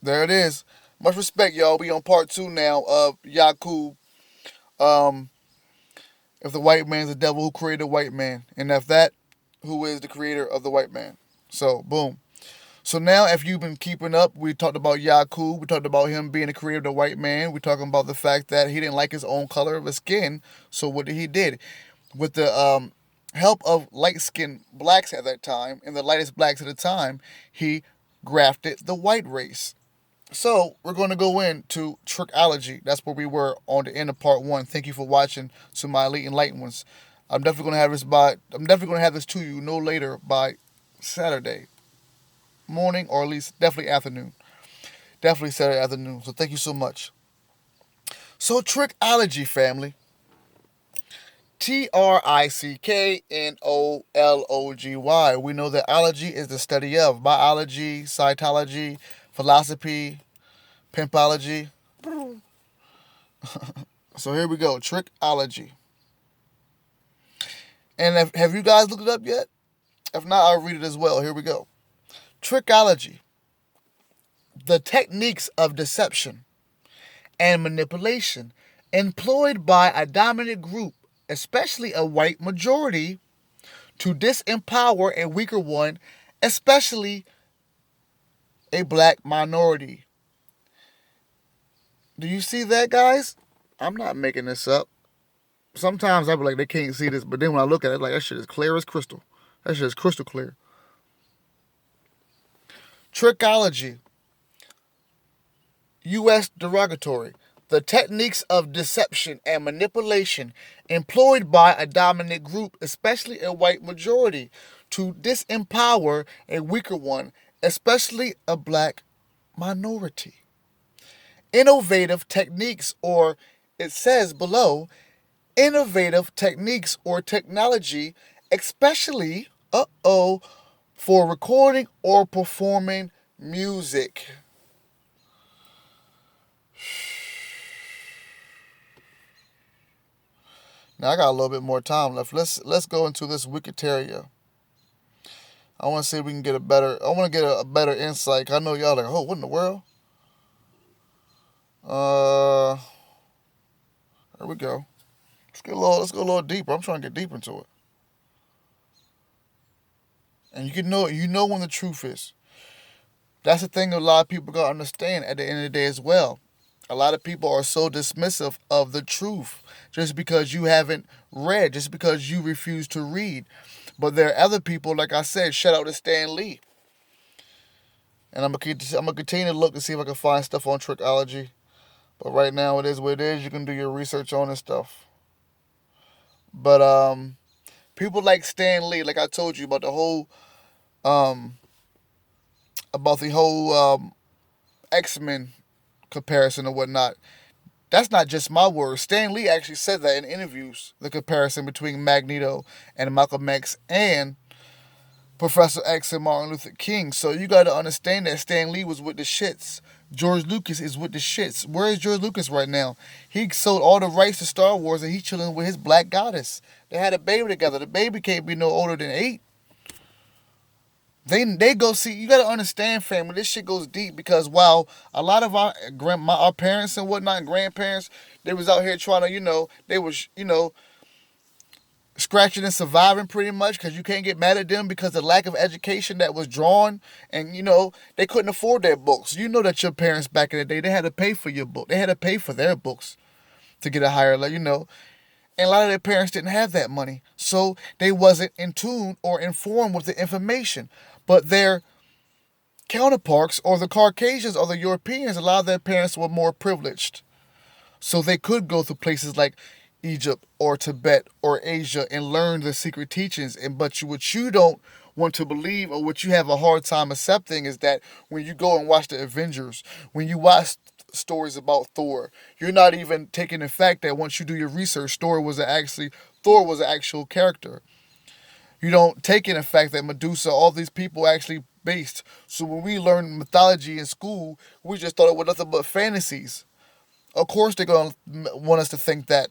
There it is. Much respect, y'all. We on part two now of Yakub. Um, if the white man is the devil, who created the white man? And if that, who is the creator of the white man? So, boom. So now, if you've been keeping up, we talked about Yakub. We talked about him being the creator of the white man. We're talking about the fact that he didn't like his own color of his skin. So what did he did? With the help of light-skinned blacks at that time and the lightest blacks at the time, he grafted the white race. So we're going to go into Allergy. That's where we were on the end of part one. Thank you for watching. To my elite enlightened ones, I'm definitely going to have this by. I'm definitely going to have this to you no later by Saturday morning, or at least definitely afternoon. Definitely Saturday afternoon. So thank you so much. So Allergy family. Tricknology. We know that allergy is the study of biology, cytology, philosophy, pimpology. So here we go. Trickology. And have you guys looked it up yet? If not, I'll read it as well. Here we go. Trickology. The techniques of deception and manipulation employed by a dominant group, especially a white majority, to disempower a weaker one, especially a black minority. Do you see that, guys? I'm not making this up. Sometimes I be like, they can't see this, but then when I look at it, like, that shit is clear as crystal. That shit is crystal clear. Trickology. U.S. derogatory. The techniques of deception and manipulation employed by a dominant group, especially a white majority, to disempower a weaker one, especially a black minority. Innovative techniques, or it says below, innovative techniques or technology, especially, for recording or performing music. Now I got a little bit more time left. Let's go into this Wikipedia. I want to see if we can get a better. I want to get a better insight. I know y'all like, oh, what in the world? Uh, there we go. Let's go a little deeper. I'm trying to get deep into it. And you know when the truth is. That's the thing a lot of people gotta understand at the end of the day as well. A lot of people are so dismissive of the truth just because you haven't read, just because you refuse to read. But there are other people, like I said, shout out to Stan Lee. And I'm gonna continue to look to see if I can find stuff on Trickology. But right now it is what it is. You can do your research on this stuff. But people like Stan Lee, like I told you um about the whole X-Men comparison or whatnot. That's not just my words. Stan Lee actually said that in interviews, the comparison between Magneto and Malcolm X and Professor X and Martin Luther King. So you got to understand that Stan Lee was with the shits. George Lucas is with the shits. Where is George Lucas right now? He sold all the rights to Star Wars and he's chilling with his black goddess. They had a baby together. The baby can't be no older than 8. They go see. You gotta understand, family. This shit goes deep because while a lot of our parents and whatnot and grandparents, they was out here trying to they was scratching and surviving pretty much because you can't get mad at them because the lack of education that was drawn, and they couldn't afford their books. You know that your parents back in the day, they had to pay for your book. They had to pay for their books to get a higher level. And a lot of their parents didn't have that money. So they wasn't in tune or informed with the information. But their counterparts, or the Caucasians or the Europeans, a lot of their parents were more privileged. So they could go to places like Egypt or Tibet or Asia and learn the secret teachings. But what you don't want to believe, or what you have a hard time accepting, is that when you go and watch the Avengers, when you watch stories about Thor, you're not even taking the fact that once you do your research, Thor was an actual character. You don't take in the fact that Medusa, all these people actually based. So when we learn mythology in school, we just thought it was nothing but fantasies. Of course they're going to want us to think that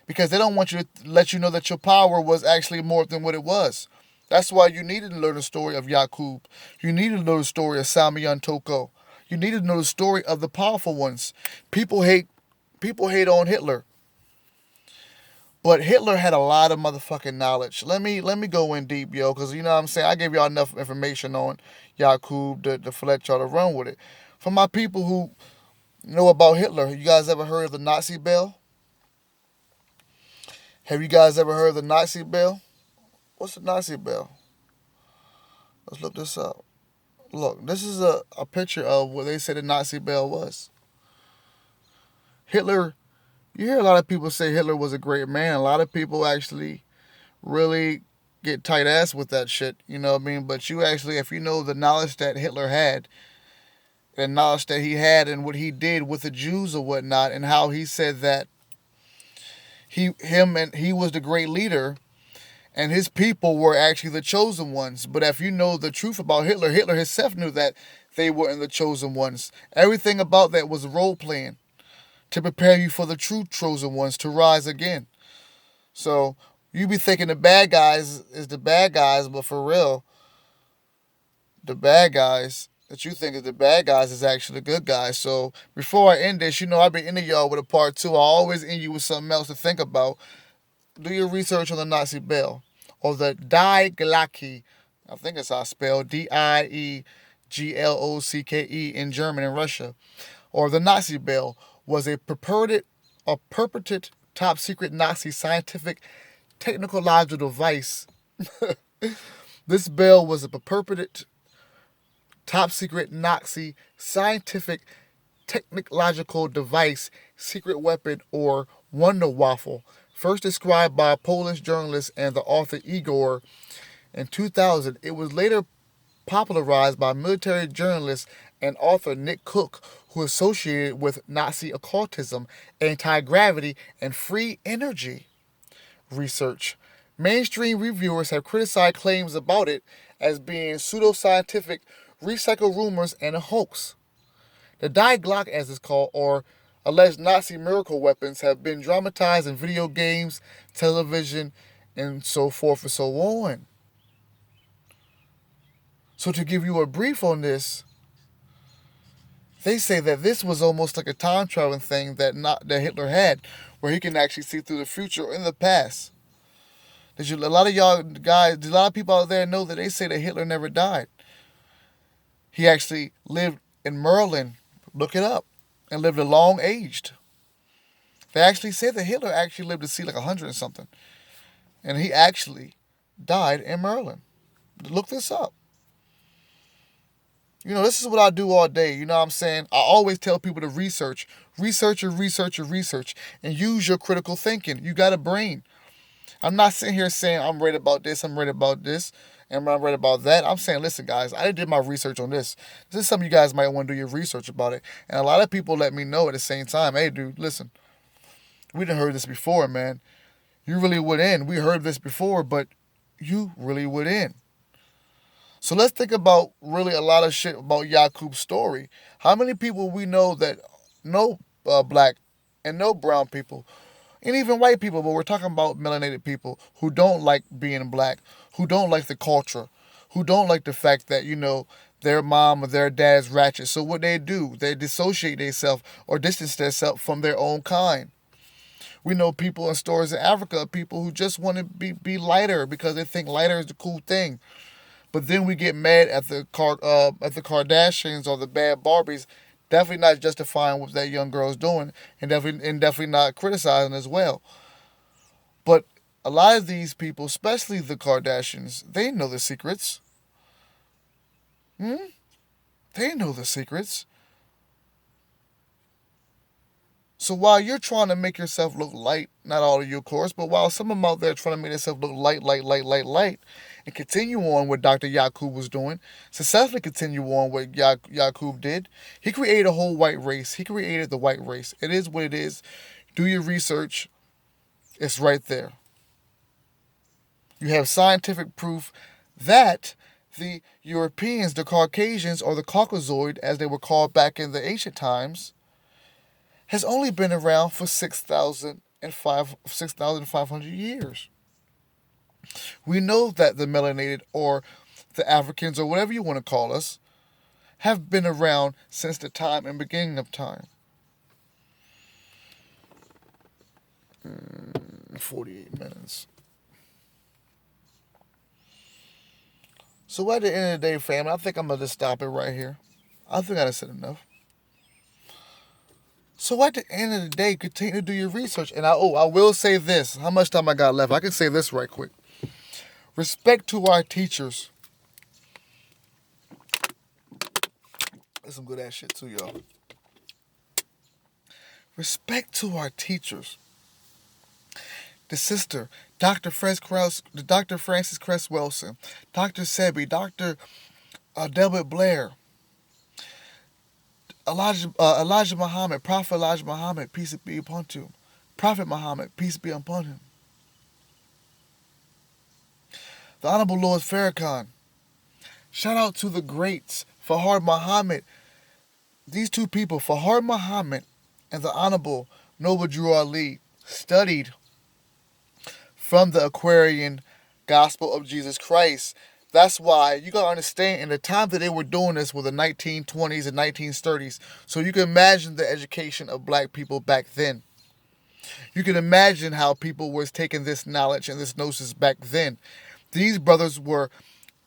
because they don't want you to let you know that your power was actually more than what it was. That's why you needed to learn the story of Yakub. You needed to know the story of Samiyan Toko. You need to know the story of the powerful ones. People hate on Hitler, but Hitler had a lot of motherfucking knowledge. Let me go in deep, yo, because you know what I'm saying. I gave y'all enough information on Yakub to let y'all to run with it. For my people who know about Hitler, you guys ever heard of the Nazi bell? Have you guys ever heard of the Nazi bell? What's the Nazi bell? Let's look this up. Look, this is a picture of what they said the Nazi bell was. Hitler, you hear a lot of people say Hitler was a great man. A lot of people actually really get tight ass with that shit, you know what I mean? But you actually, if you know the knowledge that Hitler had, the knowledge that he had and what he did with the Jews or whatnot, and how he said that he was the great leader and his people were actually the chosen ones. But if you know the truth about Hitler, Hitler himself knew that they weren't the chosen ones. Everything about that was role playing to prepare you for the true chosen ones to rise again. So you be thinking the bad guys is the bad guys, but for real, the bad guys that you think is the bad guys is actually the good guys. So before I end this, you know I've been ending y'all with a part two. I always end you with something else to think about. Do your research on the Nazi bell or the Die Glocke. I think it's how spelled Dieglocke in German and Russia. Or the Nazi bell was a purported top secret Nazi scientific technological device. This bell was a purported top secret Nazi scientific technological device, secret weapon, or wonder waffle, first described by a Polish journalist and the author Igor in 2000. It was later popularized by military journalist and author Nick Cook, who associated with Nazi occultism, anti-gravity, and free energy research. Mainstream reviewers have criticized claims about it as being pseudoscientific, recycled rumors, and a hoax. The Die Glock, as it's called, or alleged Nazi miracle weapons, have been dramatized in video games, television, and so forth and so on. So to give you a brief on this, they say that this was almost like a time traveling thing that Hitler had, where he can actually see through the future or in the past. A lot of y'all guys, a lot of people out there know that they say that Hitler never died. He actually lived in Merlin. Look it up. And lived a long aged. They actually say that Hitler actually lived to see like 100 and something. And he actually died in Merlin. Look this up. You know, this is what I do all day. You know what I'm saying? I always tell people to research. Research, and use your critical thinking. You got a brain. I'm not sitting here saying I'm right about this, and I'm right about that. I'm saying, listen, guys, I did my research on this. This is something you guys might want to do your research about it. And a lot of people let me know at the same time, hey, dude, listen, we done heard this before, man. You really would in. We heard this before, but you really would in. So let's think about really a lot of shit about Yakub's story. How many people we know that know black and know brown people, and even white people, but we're talking about melanated people who don't like being black, who don't like the culture, who don't like the fact that, you know, their mom or their dad's ratchet. So what they do, they dissociate themselves or distance themselves from their own kind. We know people in stores in Africa, people who just want to be lighter because they think lighter is the cool thing. But then we get mad at the Kardashians or the bad Barbies, definitely not justifying what that young girl's doing, and definitely not criticizing as well. But a lot of these people, especially the Kardashians, they know the secrets. They know the secrets. So while you're trying to make yourself look light, not all of you, of course, but while some of them out there trying to make themselves look light, and continue on what Dr. Yakub was doing, successfully continue on what Yakub did, he created a whole white race. He created the white race. It is what it is. Do your research. It's right there. You have scientific proof that the Europeans, the Caucasians, or the Caucasoid, as they were called back in the ancient times, has only been around for 6,500 years. We know that the melanated or the Africans or whatever you want to call us have been around since the time and beginning of time. 48 minutes. So at the end of the day, family, I think I'm going to just stop it right here. I think I said enough. So at the end of the day, continue to do your research. And I will say this. How much time I got left? I can say this right quick. Respect to our teachers. That's some good ass shit too, y'all. Respect to our teachers. The sister, Dr. Francis Cress Wilson, Dr. Sebi, Dr. Delbert Blair, Elijah Muhammad, Prophet Elijah Muhammad, peace be upon him. Prophet Muhammad, peace be upon him. The Honorable Lord Farrakhan. Shout out to the greats, Fahad Muhammad. These two people, Fahad Muhammad and the Honorable Noble Drew Ali, studied from the Aquarian Gospel of Jesus Christ. That's why you gotta understand, in the time that they were doing this were the 1920s and 1930s. So you can imagine the education of black people back then. You can imagine how people was taking this knowledge and this gnosis back then. These brothers were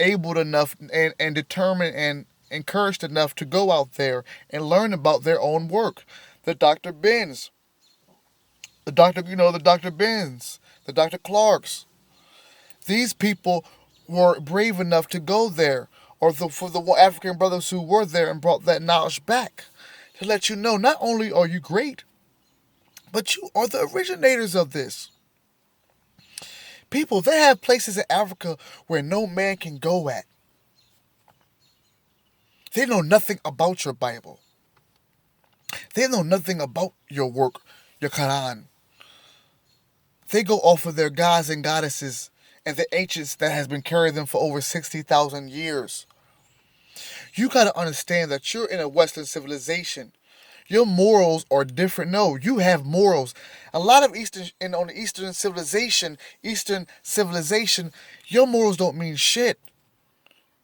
able enough and determined and encouraged enough to go out there and learn about their own work. The Dr. Benz, the Dr. Benz, the Dr. Clarks. These people were brave enough to go there, or for the African brothers who were there and brought that knowledge back, to let you know not only are you great, but you are the originators of this. People, they have places in Africa where no man can go at. They know nothing about your Bible. They know nothing about your work, your Quran. They go off of their gods and goddesses and the ancients that has been carrying them for over 60,000 years. You got to understand that you're in a Western civilization. Your morals are different. No, you have morals. A lot of on the Eastern civilization, your morals don't mean shit.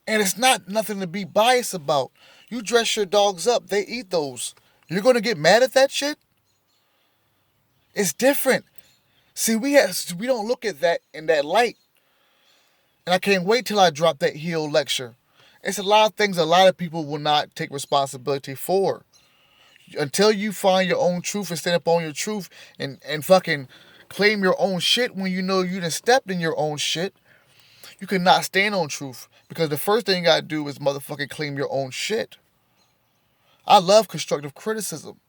And it's not nothing to be biased about. You dress your dogs up, they eat those. You're going to get mad at that shit? It's different. See, we don't look at that in that light. And I can't wait till I drop that heel lecture. It's a lot of things a lot of people will not take responsibility for. Until you find your own truth and stand up on your truth and fucking claim your own shit when you know you done stepped in your own shit, you cannot stand on truth. Because the first thing you gotta do is motherfucking claim your own shit. I love constructive criticism.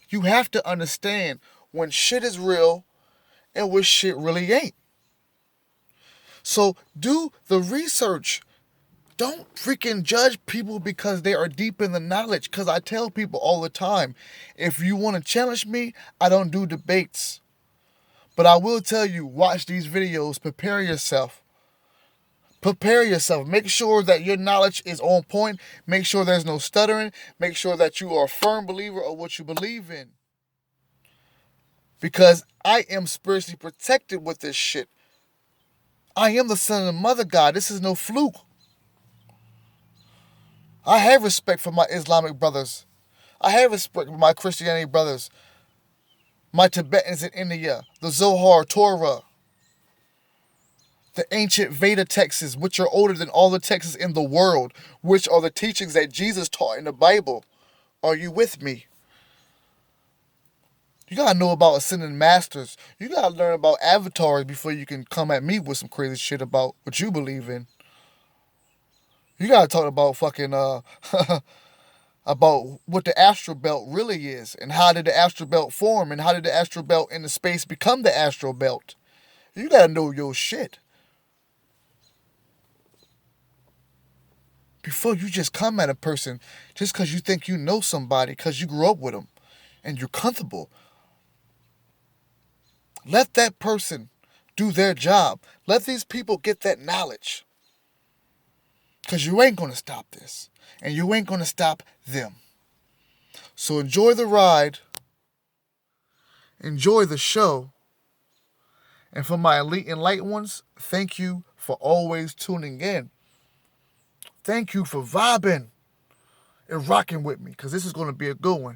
You have to understand when shit is real and when shit really ain't. So do the research. Don't freaking judge people because they are deep in the knowledge. Because I tell people all the time, if you want to challenge me, I don't do debates. But I will tell you, watch these videos, prepare yourself. Prepare yourself. Make sure that your knowledge is on point. Make sure there's no stuttering. Make sure that you are a firm believer of what you believe in. Because I am spiritually protected with this shit. I am the son of the mother God. This is no fluke. I have respect for my Islamic brothers. I have respect for my Christianity brothers. My Tibetans in India. The Zohar, Torah. The ancient Veda texts, which are older than all the texts in the world, which are the teachings that Jesus taught in the Bible. Are you with me? You gotta know about ascending masters. You gotta learn about avatars before you can come at me with some crazy shit about what you believe in. You gotta talk about fucking about what the astral belt really is, and how did the astral belt form, and how did the astral belt in the space become the astral belt. You gotta know your shit before you just come at a person just because you think you know somebody because you grew up with them and you're comfortable. Let that person do their job. Let these people get that knowledge. Because you ain't going to stop this. And you ain't going to stop them. So enjoy the ride. Enjoy the show. And for my elite and light ones, thank you for always tuning in. Thank you for vibing and rocking with me, because this is going to be a good one.